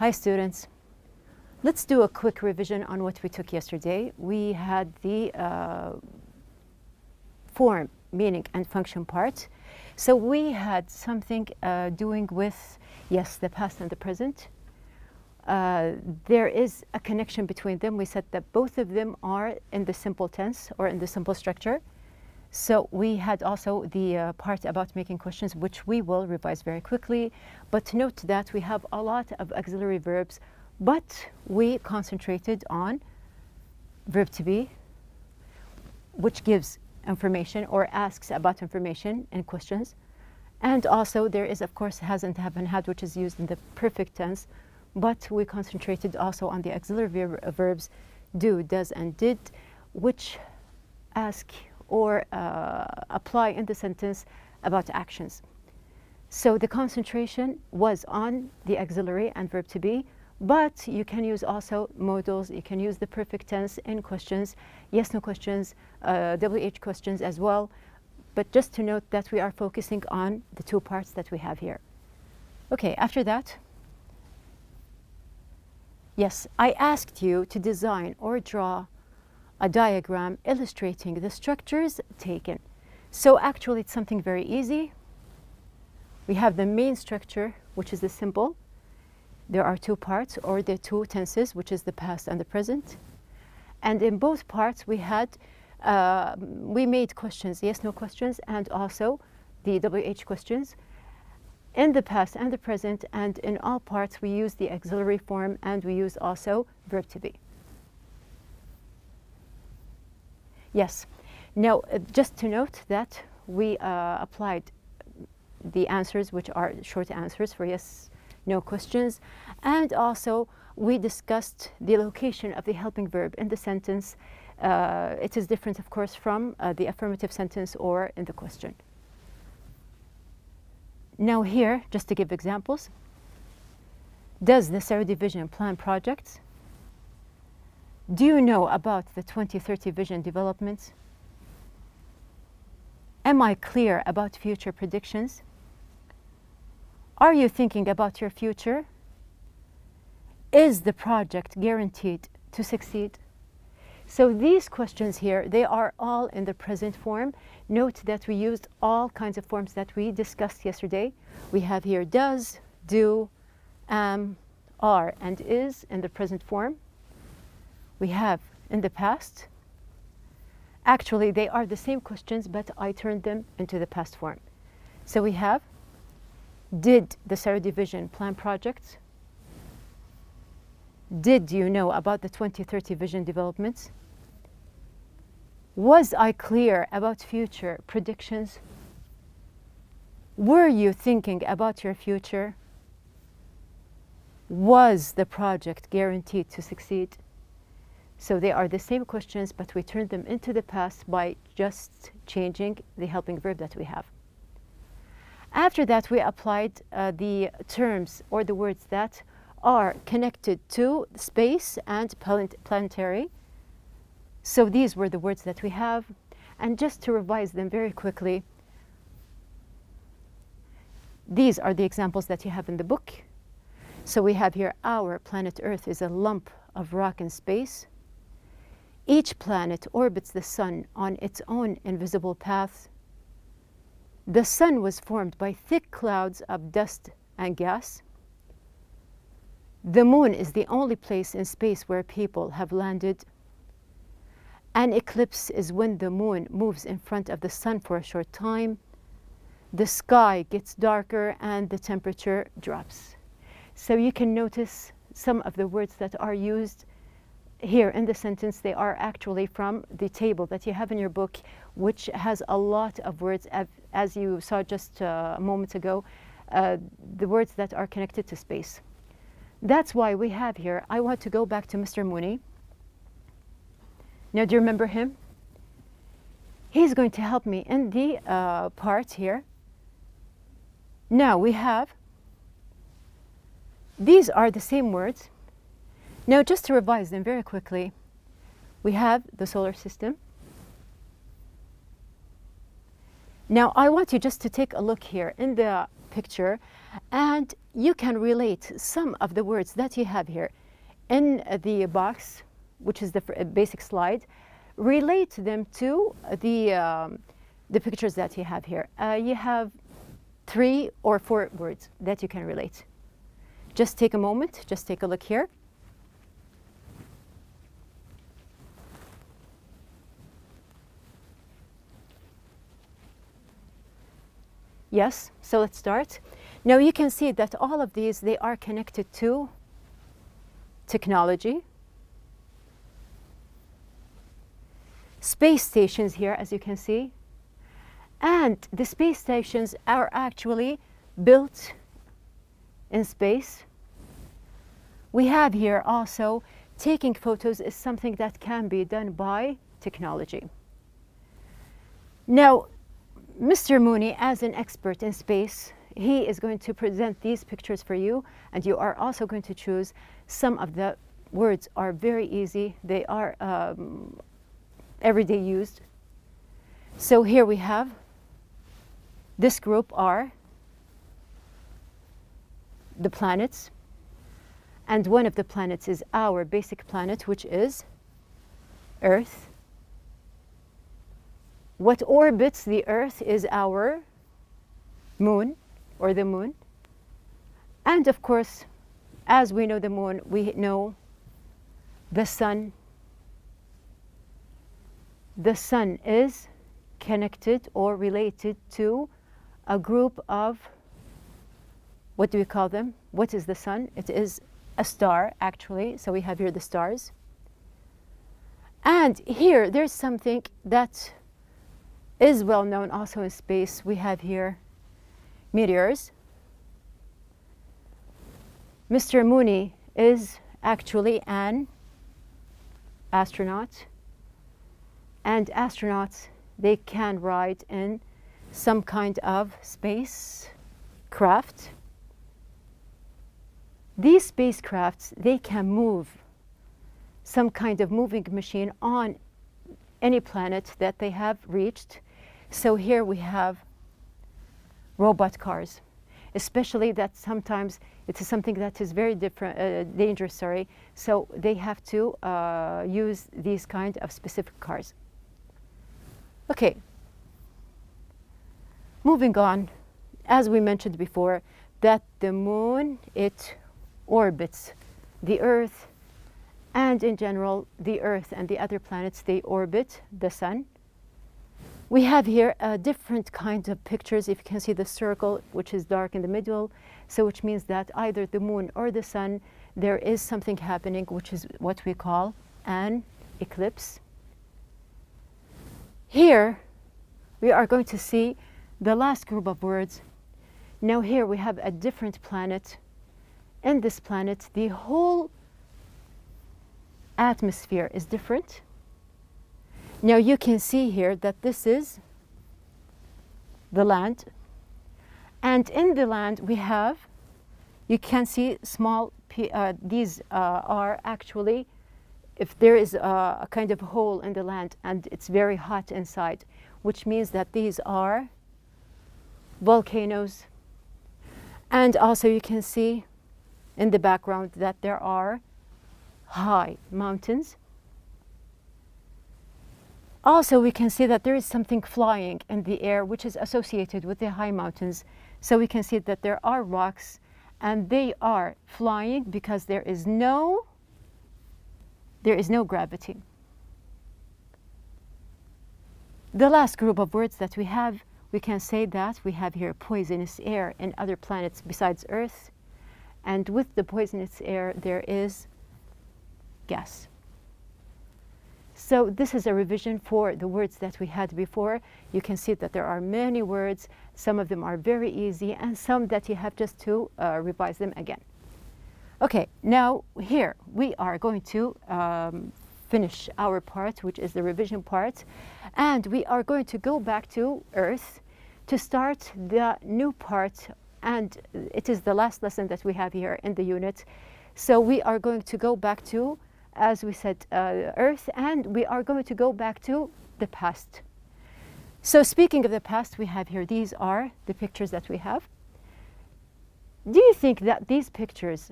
Hi students. Let's do a quick revision on what we took yesterday. We had the form, meaning, and function part. So we had something doing with, yes, the past and the present. There is a connection between them. We said that both of them are in the simple tense or in the simple structure. So we had also the part about making questions, which we will revise very quickly. But note that we have a lot of auxiliary verbs, but we concentrated on verb to be, which gives information or asks about information in questions. And also there is, of course, hasn't, haven't, had, which is used in the perfect tense. But we concentrated also on the auxiliary verbs do, does, and did, which ask or apply in the sentence about actions. So the concentration was on the auxiliary and verb to be, but you can use also modals, you can use the perfect tense in questions, yes, no questions, WH questions as well. But just to note that we are focusing on the two parts that we have here. Okay, after that, yes, I asked you to design or draw a diagram illustrating the structures taken. So actually it's something very easy. We have the main structure, which is the simple. There are two parts or the two tenses, which is the past and the present. And in both parts we had, we made questions, yes, no questions, and also the WH questions in the past and the present. And in all parts we use the auxiliary form and we use also verb to be. Yes. Now, just to note that we applied the answers, which are short answers for yes, no questions. And also, we discussed the location of the helping verb in the sentence. It is different, of course, from the affirmative sentence or in the question. Now here, just to give examples, does the Saudi Vision plan projects? Do you know about the 2030 vision developments? Am I clear about future predictions? Are you thinking about your future? Is the project guaranteed to succeed? So these questions here, they are all in the present form. Note that we used all kinds of forms that we discussed yesterday. We have here does, do, am, are, and is in the present form. We have in the past. Actually, they are the same questions, but I turned them into the past form. So we have, did the Saudi Vision plan projects? Did you know about the 2030 vision developments? Was I clear about future predictions? Were you thinking about your future? Was the project guaranteed to succeed? So they are the same questions, but we turned them into the past by just changing the helping verb that we have. After that, we applied the terms or the words that are connected to space and planetary. So these were the words that we have. And just to revise them very quickly, these are the examples that you have in the book. So we have here, our planet Earth is a lump of rock in space. Each planet orbits the sun on its own invisible path. The sun was formed by thick clouds of dust and gas. The moon is the only place in space where people have landed. An eclipse is when the moon moves in front of the sun for a short time. The sky gets darker and the temperature drops. So you can notice some of the words that are used here in the sentence. They are actually from the table that you have in your book, which has a lot of words, as you saw just a moment ago, the words that are connected to space. That's why we have here, I want to go back to Mr. Mooney. Now, do you remember him? He's going to help me in the part here. Now we have, these are the same words. Now, just to revise them very quickly, we have the solar system. Now, I want you just to take a look here in the picture, and you can relate some of the words that you have here in the box, which is the basic slide, relate them to the pictures that you have here. You have 3 or 4 words that you can relate. Just take a moment, just take a look here. Yes, so let's start. Now you can see that all of these, they are connected to technology. Space stations here, as you can see. And the space stations are actually built in space. We have here also taking photos is something that can be done by technology. Now, Mr. Mooney, as an expert in space, he is going to present these pictures for you, and you are also going to choose. Some of the words are very easy. They are everyday used. So here we have, this group are the planets, and one of the planets is our basic planet, which is Earth. What orbits the Earth is our moon, or the moon. And of course, as we know the moon, we know the sun. The sun is connected or related to a group of, what do we call them? What is the sun? It is a star, actually. So we have here the stars. And here, there's something that is well known also in space. We have here meteors. Mr. Mooney is actually an astronaut, and astronauts, they can ride in some kind of spacecraft. These spacecrafts, they can move some kind of moving machine on any planet that they have reached. So here we have robot cars, especially that sometimes it is something that is very dangerous, sorry. So they have to use these kind of specific cars. Okay, moving on, as we mentioned before, that the moon, it orbits the Earth, and in general, the Earth and the other planets, they orbit the sun. We have here a different kind of pictures. If you can see the circle, which is dark in the middle, so which means that either the moon or the sun, there is something happening, which is what we call an eclipse. Here, we are going to see the last group of words. Now here we have a different planet. In this planet, the whole atmosphere is different. Now you can see here that this is the land. And in the land we have, you can see small, these are actually, if there is a kind of hole in the land and it's very hot inside, which means that these are volcanoes. And also you can see in the background that there are high mountains. Also, we can see that there is something flying in the air which is associated with the high mountains. So we can see that there are rocks and they are flying because there is no gravity. The last group of words that we have, we can say that we have here poisonous air in other planets besides Earth. And with the poisonous air, there is gas. So this is a revision for the words that we had before. You can see that there are many words. Some of them are very easy and some that you have just to revise them again. Okay, now here we are going to finish our part, which is the revision part. And we are going to go back to Earth to start the new part. And it is the last lesson that we have here in the unit. So we are going to go back to, as we said, Earth, and we are going to go back to the past. So speaking of the past, we have here, these are the pictures that we have. Do you think that these pictures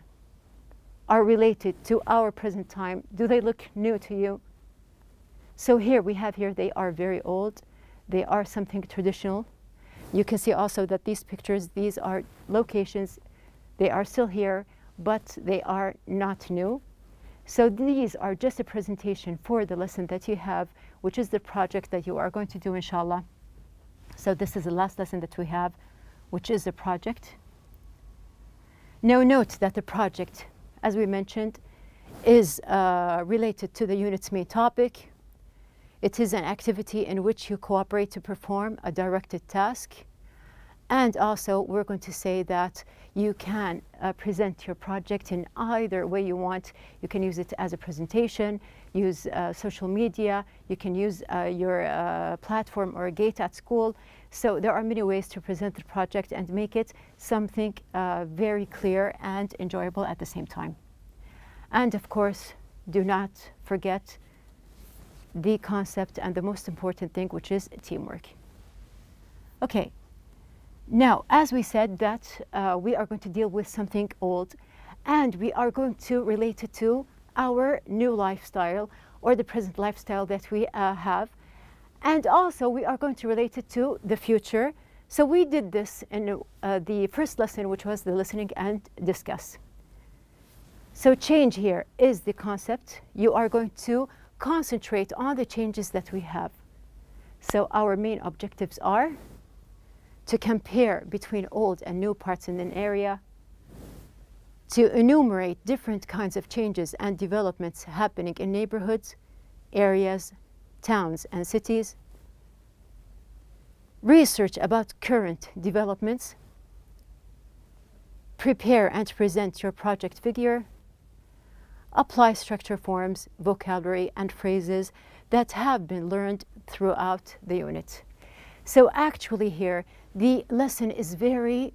are related to our present time? Do they look new to you? So here we have here, they are very old. They are something traditional. You can see also that these pictures, these are locations. They are still here, but they are not new. So these are just a presentation for the lesson that you have, which is the project that you are going to do, inshallah. So this is the last lesson that we have, which is the project. Now note that the project, as we mentioned, is related to the unit's main topic. It is an activity in which you cooperate to perform a directed task. And also, we're going to say that you can present your project in either way you want. You can use it as a presentation, use social media, you can use your platform or a gate at school. So there are many ways to present the project and make it something very clear and enjoyable at the same time. And of course, do not forget the concept and the most important thing, which is teamwork. Okay. Now, as we said that we are going to deal with something old, and we are going to relate it to our new lifestyle or the present lifestyle that we have. And also we are going to relate it to the future. So we did this in the first lesson, which was the listening and discuss. So change here is the concept. You are going to concentrate on the changes that we have. So our main objectives are to compare between old and new parts in an area, to enumerate different kinds of changes and developments happening in neighborhoods, areas, towns, and cities, research about current developments, prepare and present your project figure, apply structure forms, vocabulary, and phrases that have been learned throughout the unit. So actually here, the lesson is very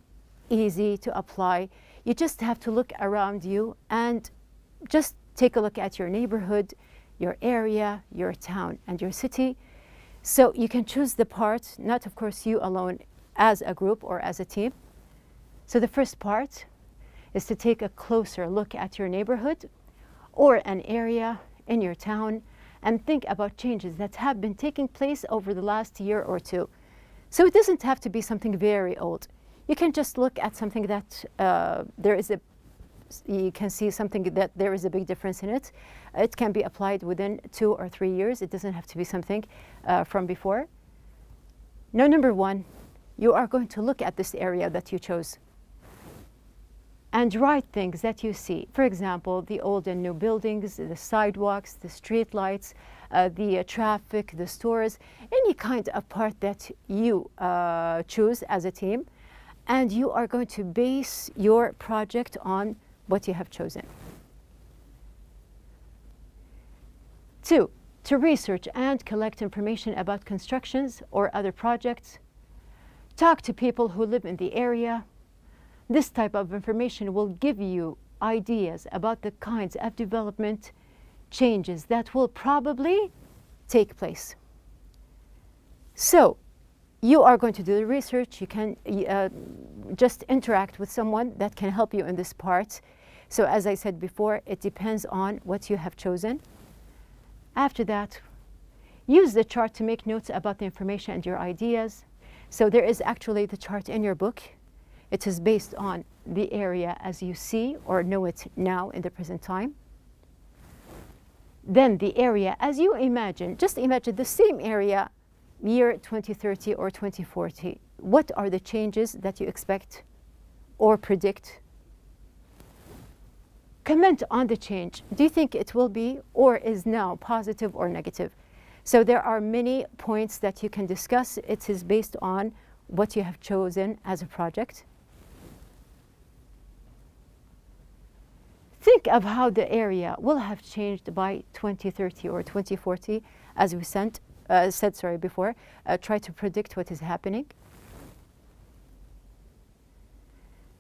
easy to apply. You just have to look around you and just take a look at your neighborhood, your area, your town, and your city. So you can choose the part, not of course you alone as a group or as a team. So the first part is to take a closer look at your neighborhood or an area in your town and think about changes that have been taking place over the last year or two. So it doesn't have to be something very old. You can just look at something that you can see something that there is a big difference in it. It can be applied within 2 or 3 years. It doesn't have to be something from before. Now, number one, you are going to look at this area that you chose and write things that you see. For example, the old and new buildings, the sidewalks, the street lights, the traffic, the stores, any kind of part that you choose as a team. And you are going to base your project on what you have chosen. 2, to research and collect information about constructions or other projects. Talk to people who live in the area. This type of information will give you ideas about the kinds of development changes that will probably take place. So you are going to do the research. You can just interact with someone that can help you in this part. So as I said before, it depends on what you have chosen. After that, use the chart to make notes about the information and your ideas. So there is actually the chart in your book. It is based on the area as you see or know it now in the present time. Then the area as you imagine, just imagine the same area year 2030 or 2040. What are the changes that you expect or predict? Comment on the change. Do you think it will be or is now positive or negative? So there are many points that you can discuss. It is based on what you have chosen as a project. Think of how the area will have changed by 2030 or 2040, as we said before. Try to predict what is happening.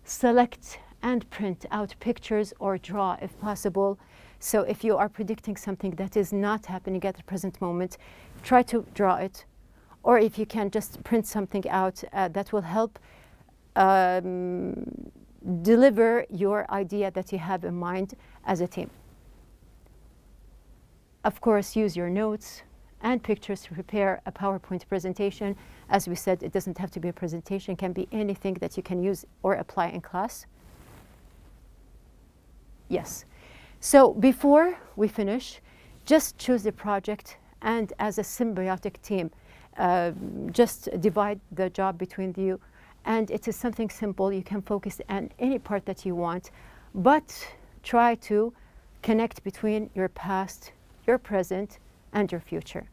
Select and print out pictures or draw if possible. So if you are predicting something that is not happening at the present moment, try to draw it. Or if you can just print something out that will help deliver your idea that you have in mind as a team. Of course, use your notes and pictures to prepare a PowerPoint presentation. As we said, it doesn't have to be a presentation, it can be anything that you can use or apply in class. Yes. So before we finish, just choose the project, and as a symbiotic team, just divide the job between you. And it is something simple. You can focus on any part that you want, but try to connect between your past, your present, and your future.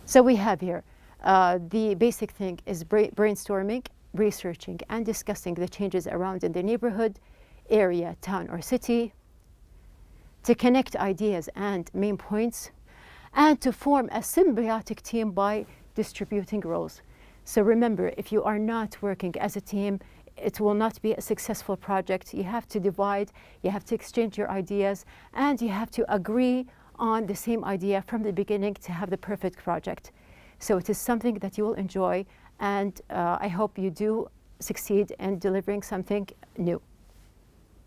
So we have here, the basic thing is brainstorming, researching, and discussing the changes around in the neighborhood, area, town, or city, to connect ideas and main points, and to form a symbiotic team by distributing roles. So remember, if you are not working as a team, it will not be a successful project. You have to divide, you have to exchange your ideas, and you have to agree on the same idea from the beginning to have the perfect project. So it is something that you will enjoy, and I hope you do succeed in delivering something new.